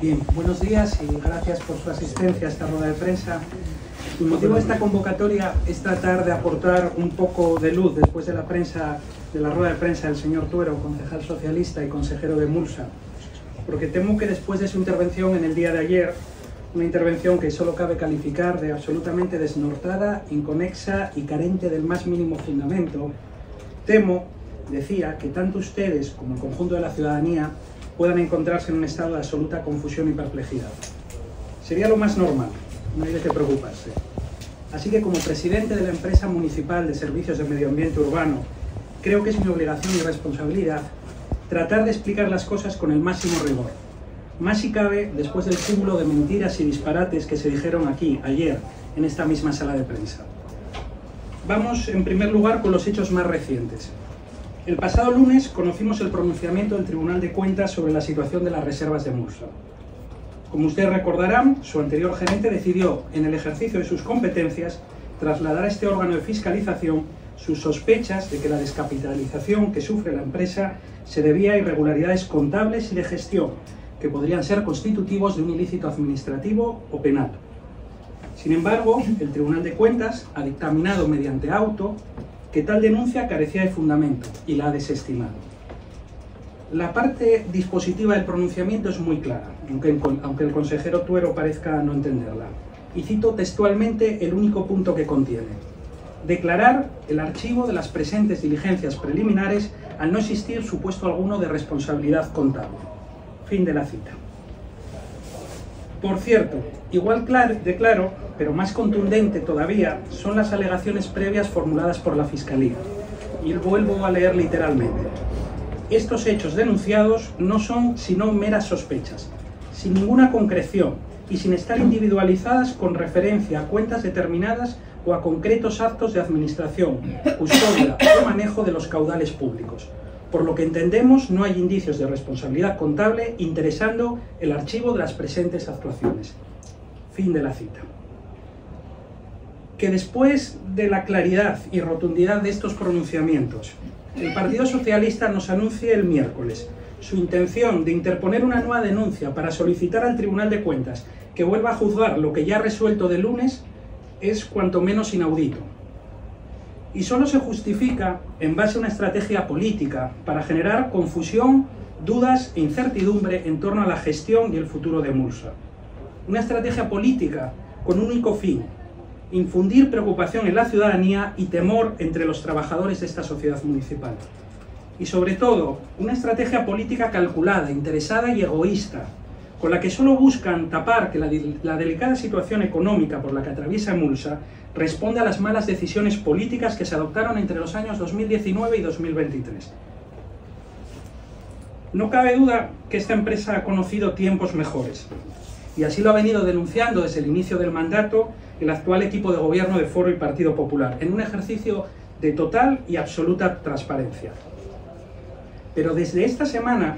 Bien, buenos días y gracias por su asistencia a esta rueda de prensa. El motivo de esta convocatoria es tratar de aportar un poco de luz después de la rueda de prensa del señor Tuero, concejal socialista y consejero de Mulsa, porque temo que después de su intervención en el día de ayer, una intervención que solo cabe calificar de absolutamente desnortada, inconexa y carente del más mínimo fundamento, temo, decía, que tanto ustedes como el conjunto de la ciudadanía puedan encontrarse en un estado de absoluta confusión y perplejidad. Sería lo más normal, no hay de qué preocuparse. Así que como presidente de la empresa municipal de servicios de medio ambiente urbano, creo que es mi obligación y responsabilidad tratar de explicar las cosas con el máximo rigor. Más si cabe después del cúmulo de mentiras y disparates que se dijeron aquí, ayer, en esta misma sala de prensa. Vamos, en primer lugar, con los hechos más recientes. El pasado lunes conocimos el pronunciamiento del Tribunal de Cuentas sobre la situación de las reservas de Mulsa. Como ustedes recordarán, su anterior gerente decidió, en el ejercicio de sus competencias, trasladar a este órgano de fiscalización sus sospechas de que la descapitalización que sufre la empresa se debía a irregularidades contables y de gestión, que podrían ser constitutivos de un ilícito administrativo o penal. Sin embargo, el Tribunal de Cuentas ha dictaminado mediante auto que tal denuncia carecía de fundamento y la ha desestimado. La parte dispositiva del pronunciamiento es muy clara, aunque el consejero Tuero parezca no entenderla. Y cito textualmente el único punto que contiene: declarar el archivo de las presentes diligencias preliminares al no existir supuesto alguno de responsabilidad contable. Fin de la cita. Por cierto, igual de claro, pero más contundente todavía, son las alegaciones previas formuladas por la Fiscalía. Y vuelvo a leer literalmente. Estos hechos denunciados no son sino meras sospechas, sin ninguna concreción y sin estar individualizadas con referencia a cuentas determinadas o a concretos actos de administración, custodia o manejo de los caudales públicos. Por lo que entendemos no hay indicios de responsabilidad contable interesando el archivo de las presentes actuaciones. Fin de la cita. Que después de la claridad y rotundidad de estos pronunciamientos, el Partido Socialista nos anuncie el miércoles su intención de interponer una nueva denuncia para solicitar al Tribunal de Cuentas que vuelva a juzgar lo que ya ha resuelto de lunes es cuanto menos inaudito. Y solo se justifica en base a una estrategia política para generar confusión, dudas e incertidumbre en torno a la gestión y el futuro de Mulsa. Una estrategia política con un único fin: infundir preocupación en la ciudadanía y temor entre los trabajadores de esta sociedad municipal. Y sobre todo, una estrategia política calculada, interesada y egoísta, con la que solo buscan tapar que la delicada situación económica por la que atraviesa Mulsa responde a las malas decisiones políticas que se adoptaron entre los años 2019 y 2023. No cabe duda que esta empresa ha conocido tiempos mejores, y así lo ha venido denunciando desde el inicio del mandato el actual equipo de gobierno de Foro y Partido Popular, en un ejercicio de total y absoluta transparencia. Pero desde esta semana,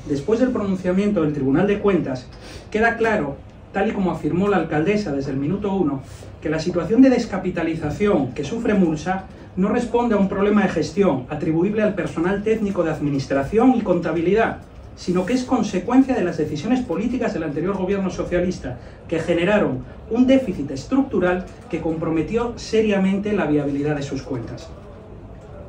después del pronunciamiento del Tribunal de Cuentas, queda claro, tal y como afirmó la alcaldesa desde el minuto 1, que la situación de descapitalización que sufre Mulsa no responde a un problema de gestión atribuible al personal técnico de administración y contabilidad, sino que es consecuencia de las decisiones políticas del anterior gobierno socialista, que generaron un déficit estructural que comprometió seriamente la viabilidad de sus cuentas.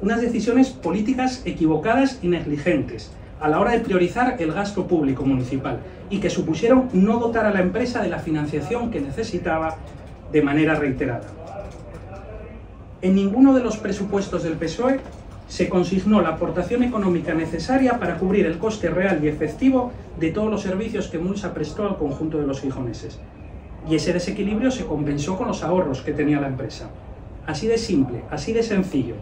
Unas decisiones políticas equivocadas y negligentes a la hora de priorizar el gasto público municipal y que supusieron no dotar a la empresa de la financiación que necesitaba de manera reiterada. En ninguno de los presupuestos del PSOE se consignó la aportación económica necesaria para cubrir el coste real y efectivo de todos los servicios que Mulsa prestó al conjunto de los gijoneses. Y ese desequilibrio se compensó con los ahorros que tenía la empresa. Así de simple, así de sencillo.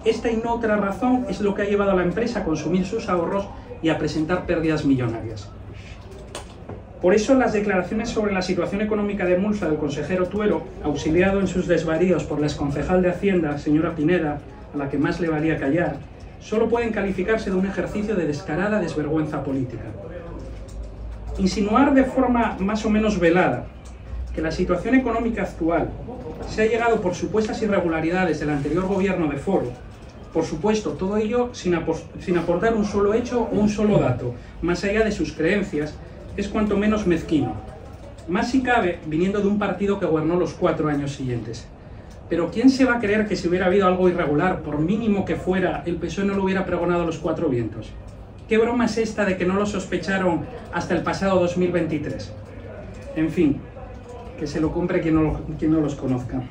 Esta y no otra razón es lo que ha llevado a la empresa a consumir sus ahorros y a presentar pérdidas millonarias. Por eso las declaraciones sobre la situación económica de Mulsa del consejero Tuero, auxiliado en sus desvaríos por la exconcejal de Hacienda, señora Pineda, a la que más le valía callar, solo pueden calificarse de un ejercicio de descarada desvergüenza política. Insinuar de forma más o menos velada que la situación económica actual se ha llegado por supuestas irregularidades del anterior gobierno de Foro, por supuesto, todo ello sin aportar un solo hecho o un solo dato, más allá de sus creencias, es cuanto menos mezquino. Más si cabe, viniendo de un partido que gobernó los 4 años siguientes. Pero ¿quién se va a creer que si hubiera habido algo irregular, por mínimo que fuera, el PSOE no lo hubiera pregonado a los 4 vientos? ¿Qué broma es esta de que no lo sospecharon hasta el pasado 2023? En fin, que se lo compre quien no los conozca.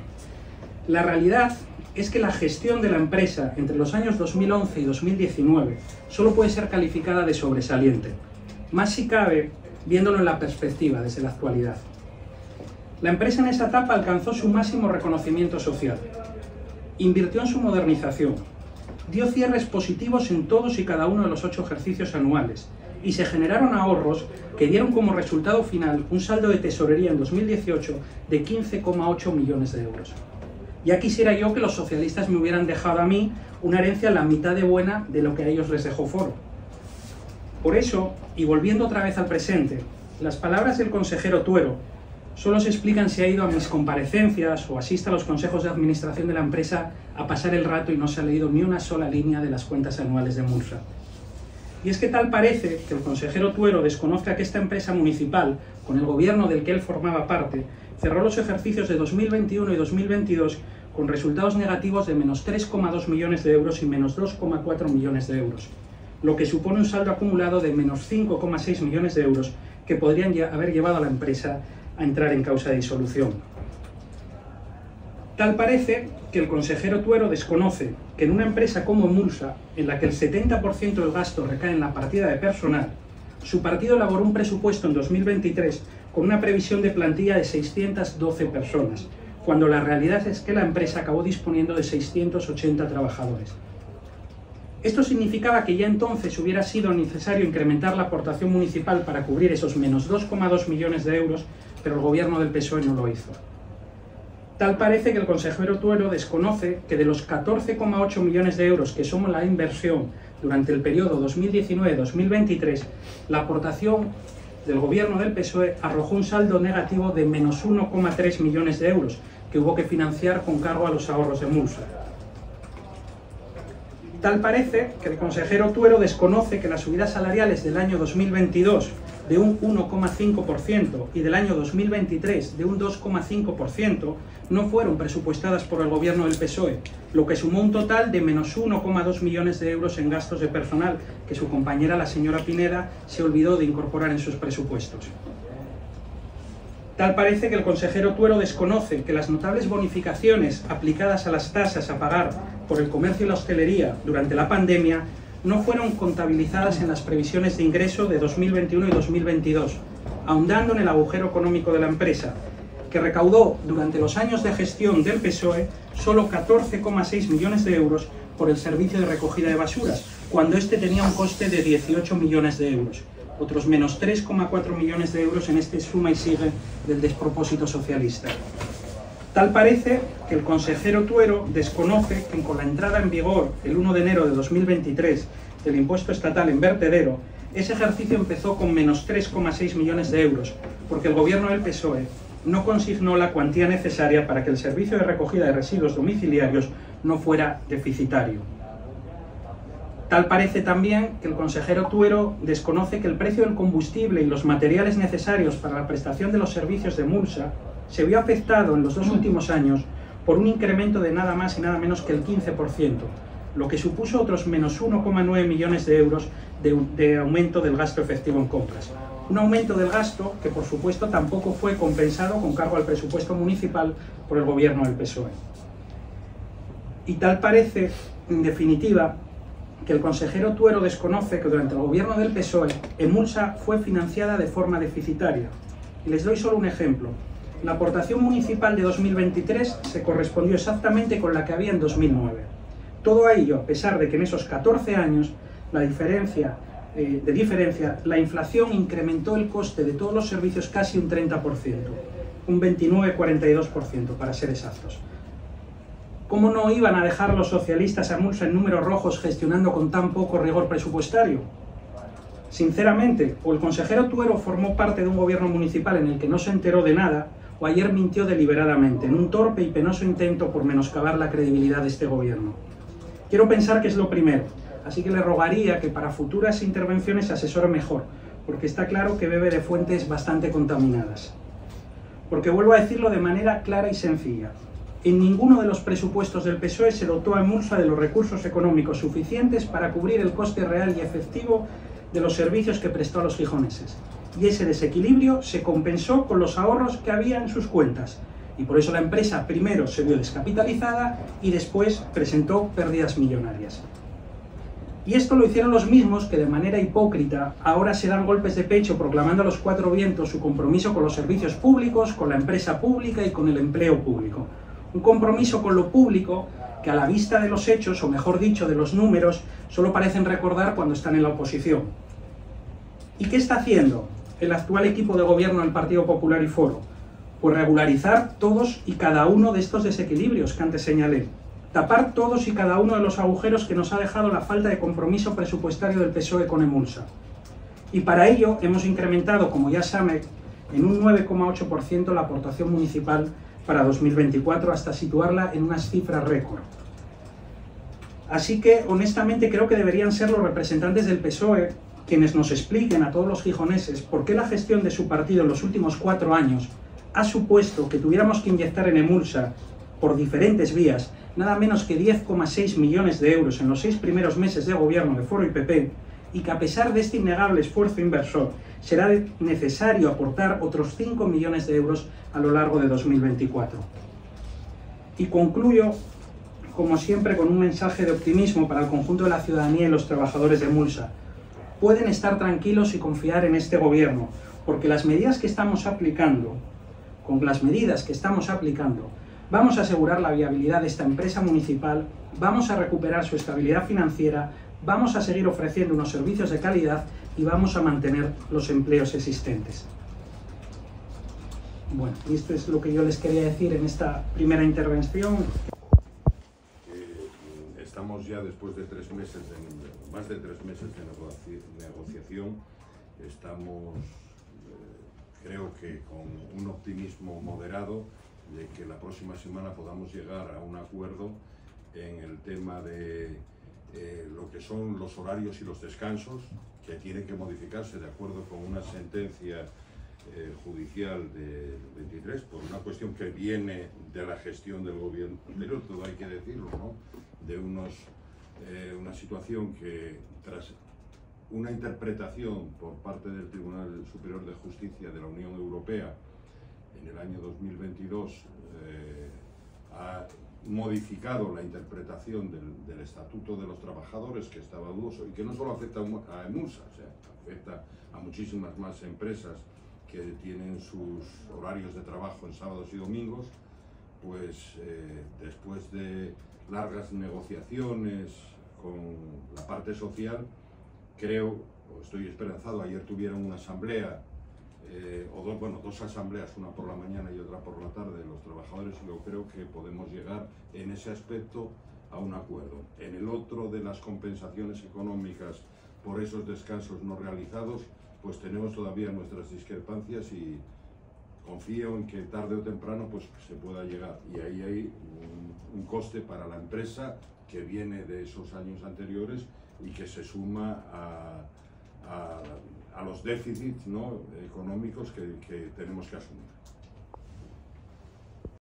La realidad es que la gestión de la empresa entre los años 2011 y 2019 solo puede ser calificada de sobresaliente, más si cabe viéndolo en la perspectiva desde la actualidad. La empresa en esa etapa alcanzó su máximo reconocimiento social, invirtió en su modernización, dio cierres positivos en todos y cada uno de los 8 ejercicios anuales y se generaron ahorros que dieron como resultado final un saldo de tesorería en 2018 de 15,8 millones de euros. Ya quisiera yo que los socialistas me hubieran dejado a mí una herencia la mitad de buena de lo que a ellos les dejó Foro. Por eso, y volviendo otra vez al presente, las palabras del consejero Tuero solo se explican si ha ido a mis comparecencias o asiste a los consejos de administración de la empresa a pasar el rato y no se ha leído ni una sola línea de las cuentas anuales de Mulsa. Y es que tal parece que el consejero Tuero desconozca que esta empresa municipal, con el gobierno del que él formaba parte, cerró los ejercicios de 2021 y 2022 con resultados negativos de menos 3,2 millones de euros y menos 2,4 millones de euros, lo que supone un saldo acumulado de menos 5,6 millones de euros que podrían haber llevado a la empresa a entrar en causa de disolución. Tal parece que el consejero Tuero desconoce que en una empresa como Mulsa, en la que el 70% del gasto recae en la partida de personal, su partido elaboró un presupuesto en 2023 con una previsión de plantilla de 612 personas, cuando la realidad es que la empresa acabó disponiendo de 680 trabajadores. Esto significaba que ya entonces hubiera sido necesario incrementar la aportación municipal para cubrir esos menos 2,2 millones de euros, pero el gobierno del PSOE no lo hizo. Tal parece que el consejero Tuero desconoce que de los 14,8 millones de euros que somos la inversión durante el periodo 2019-2023, la aportación del gobierno del PSOE arrojó un saldo negativo de menos 1,3 millones de euros, que hubo que financiar con cargo a los ahorros de Mulsa. Tal parece que el consejero Tuero desconoce que las subidas salariales del año 2022 de un 1,5% y del año 2023 de un 2,5% no fueron presupuestadas por el gobierno del PSOE, lo que sumó un total de menos 1,2 millones de euros en gastos de personal que su compañera, la señora Pineda, se olvidó de incorporar en sus presupuestos. Tal parece que el consejero Tuero desconoce que las notables bonificaciones aplicadas a las tasas a pagar por el comercio y la hostelería durante la pandemia no fueron contabilizadas en las previsiones de ingreso de 2021 y 2022, ahondando en el agujero económico de la empresa, que recaudó durante los años de gestión del PSOE solo 14,6 millones de euros por el servicio de recogida de basuras, cuando este tenía un coste de 18 millones de euros. Otros menos 3,4 millones de euros en este suma y sigue del despropósito socialista. Tal parece que el consejero Tuero desconoce que con la entrada en vigor el 1 de enero de 2023 del impuesto estatal en vertedero, ese ejercicio empezó con menos 3,6 millones de euros, porque el gobierno del PSOE no consignó la cuantía necesaria para que el servicio de recogida de residuos domiciliarios no fuera deficitario. Tal parece también que el consejero Tuero desconoce que el precio del combustible y los materiales necesarios para la prestación de los servicios de Mulsa se vio afectado en los 2 últimos años por un incremento de nada más y nada menos que el 15%, lo que supuso otros menos 1,9 millones de euros de aumento del gasto efectivo en compras. Un aumento del gasto que, por supuesto, tampoco fue compensado con cargo al presupuesto municipal por el gobierno del PSOE. Y tal parece, en definitiva, que el consejero Tuero desconoce que durante el gobierno del PSOE, Emulsa fue financiada de forma deficitaria. Y les doy solo un ejemplo. La aportación municipal de 2023 se correspondió exactamente con la que había en 2009. Todo ello a pesar de que en esos 14 años la inflación incrementó el coste de todos los servicios casi un 30%, un 29,42% para ser exactos. ¿Cómo no iban a dejar los socialistas a Mulsa en números rojos gestionando con tan poco rigor presupuestario? Sinceramente, o el consejero Tuero formó parte de un gobierno municipal en el que no se enteró de nada, o ayer mintió deliberadamente, en un torpe y penoso intento por menoscabar la credibilidad de este gobierno. Quiero pensar que es lo primero, así que le rogaría que para futuras intervenciones se asesore mejor, porque está claro que bebe de fuentes bastante contaminadas. Porque vuelvo a decirlo de manera clara y sencilla. En ninguno de los presupuestos del PSOE se dotó a Emulsa de los recursos económicos suficientes para cubrir el coste real y efectivo de los servicios que prestó a los gijoneses. Y ese desequilibrio se compensó con los ahorros que había en sus cuentas. Y por eso la empresa primero se vio descapitalizada y después presentó pérdidas millonarias. Y esto lo hicieron los mismos que de manera hipócrita ahora se dan golpes de pecho proclamando a los cuatro vientos su compromiso con los servicios públicos, con la empresa pública y con el empleo público. Un compromiso con lo público que a la vista de los hechos, o mejor dicho, de los números, solo parecen recordar cuando están en la oposición. ¿Y qué está haciendo el actual equipo de gobierno del Partido Popular y Foro? Pues regularizar todos y cada uno de estos desequilibrios que antes señalé. Tapar todos y cada uno de los agujeros que nos ha dejado la falta de compromiso presupuestario del PSOE con Emulsa. Y para ello hemos incrementado, como ya saben, en un 9,8% la aportación municipal para 2024 hasta situarla en unas cifras récord. Así que, honestamente, creo que deberían ser los representantes del PSOE quienes nos expliquen a todos los gijoneses por qué la gestión de su partido en los últimos 4 años ha supuesto que tuviéramos que inyectar en Emulsa, por diferentes vías, nada menos que 10,6 millones de euros en los 6 primeros meses de gobierno de Foro y PP, y que a pesar de este innegable esfuerzo inversor, será necesario aportar otros 5 millones de euros a lo largo de 2024. Y concluyo, como siempre, con un mensaje de optimismo para el conjunto de la ciudadanía y los trabajadores de Emulsa. Pueden estar tranquilos y confiar en este gobierno, porque las medidas que estamos aplicando, vamos a asegurar la viabilidad de esta empresa municipal, vamos a recuperar su estabilidad financiera, vamos a seguir ofreciendo unos servicios de calidad y vamos a mantener los empleos existentes. Bueno, y esto es lo que yo les quería decir en esta primera intervención. Estamos ya después de más de 3 meses de negociación. Estamos, creo que con un optimismo moderado de que la próxima semana podamos llegar a un acuerdo en el tema de lo que son los horarios y los descansos, que tienen que modificarse de acuerdo con una sentencia judicial del 23, por una cuestión que viene de la gestión del gobierno anterior, todo hay que decirlo, ¿no? De una situación que, tras una interpretación por parte del Tribunal Superior de Justicia de la Unión Europea en el año 2022, ha modificado la interpretación del Estatuto de los Trabajadores, que estaba dudoso y que no solo afecta a Emulsa, o sea, afecta a muchísimas más empresas que tienen sus horarios de trabajo en sábados y domingos. Pues después de largas negociaciones con la parte social, creo, o estoy esperanzado, ayer tuvieron una asamblea, dos asambleas, una por la mañana y otra por la tarde, de los trabajadores, y yo creo que podemos llegar en ese aspecto a un acuerdo. En el otro de las compensaciones económicas por esos descansos no realizados, pues tenemos todavía nuestras discrepancias y confío en que tarde o temprano pues se pueda llegar. Y ahí hay un coste para la empresa que viene de esos años anteriores y que se suma a los déficits, ¿no?, económicos que tenemos que asumir.